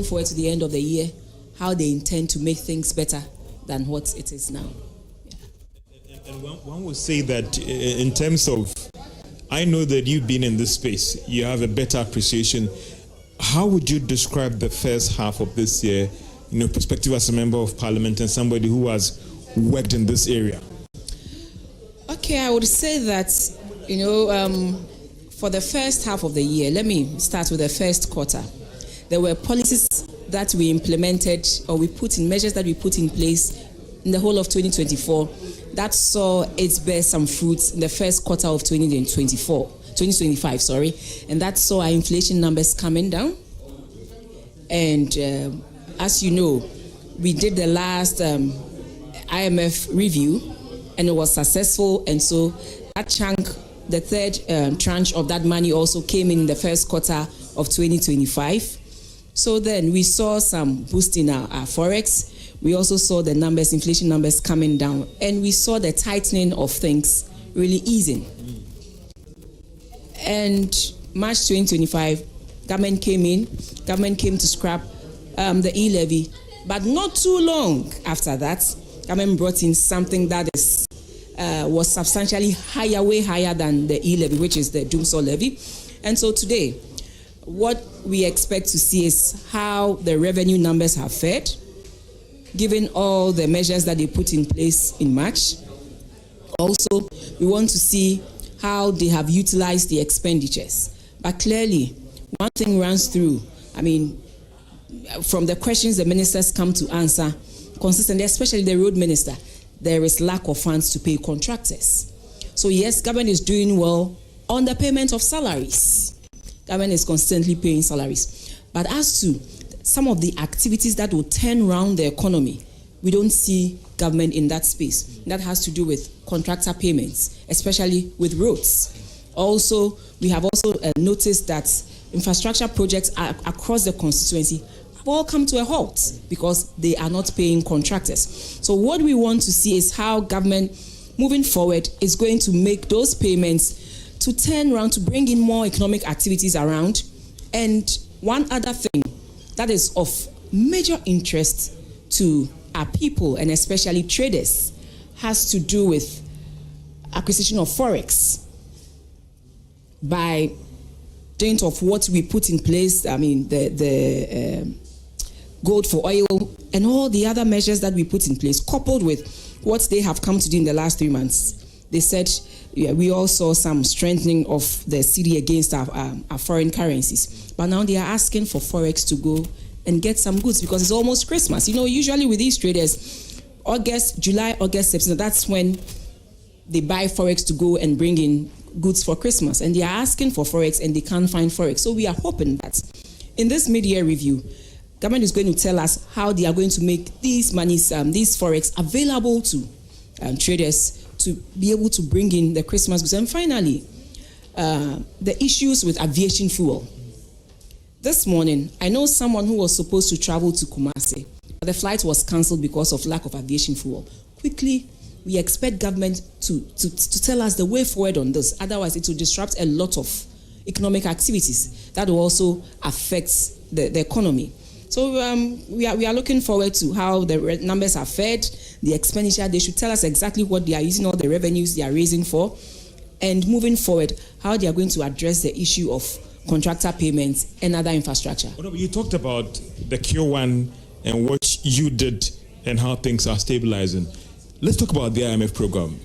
forward to the end of the year, how they intend to make things better than what it is now. Yeah. And one would say that in terms of, I know that you've been in this space, you have a better appreciation. How would you describe the first half of this year, perspective as a member of parliament and somebody who has worked in this area? Okay, I would say that, for the first half of the year, let me start with the first quarter. There were policies that we implemented, or measures that we put in place in the whole of 2024 that saw its bear some fruits in the first quarter of 2025, and that saw our inflation numbers coming down. And as you know, we did the last IMF review, and it was successful, and so that chunk, the third tranche of that money also came in the first quarter of 2025. So then we saw some boost in our forex. We also saw the inflation numbers coming down, and we saw the tightening of things really easing. And March 2025, government came to scrap the e-levy, but not too long after that, government brought in something that was substantially higher, way higher than the e-levy, which is the doomsday levy. And so today, what we expect to see is how the revenue numbers have fared, given all the measures that they put in place in March. Also, we want to see how they have utilized the expenditures. But clearly, one thing runs through, from the questions the ministers come to answer consistently, especially the road minister, there is lack of funds to pay contractors. So yes, government is doing well on the payment of salaries. Government is constantly paying salaries. But as to some of the activities that will turn around the economy, we don't see government in that space. That has to do with contractor payments, especially with roads. Also, we have also noticed that infrastructure projects across the constituency have all come to a halt because they are not paying contractors. So what we want to see is how government, moving forward, is going to make those payments to turn around, to bring in more economic activities around. And one other thing that is of major interest to our people, and especially traders, has to do with acquisition of forex. By dint of what we put in place, the gold for oil and all the other measures that we put in place, coupled with what they have come to do in the last 3 months, they said we all saw some strengthening of the cedi against our foreign currencies. But now they are asking for forex to go and get some goods because it's almost Christmas. Usually with these traders, July, August, September, that's when they buy forex to go and bring in goods for Christmas. And they are asking for forex and they can't find forex. So we are hoping that in this mid-year review, government is going to tell us how they are going to make these monies, these forex available to traders to be able to bring in the Christmas goods. And finally, the issues with aviation fuel. This morning, I know someone who was supposed to travel to Kumasi, but the flight was cancelled because of lack of aviation fuel. Quickly, we expect government to tell us the way forward on this. Otherwise, it will disrupt a lot of economic activities that will also affect the economy. So we are looking forward to how the numbers are fed, the expenditure. They should tell us exactly what they are using all the revenues they are raising for, and moving forward, how they are going to address the issue of contractor payments and other infrastructure. You talked about the Q1 and what you did and how things are stabilizing. Let's talk about the IMF program.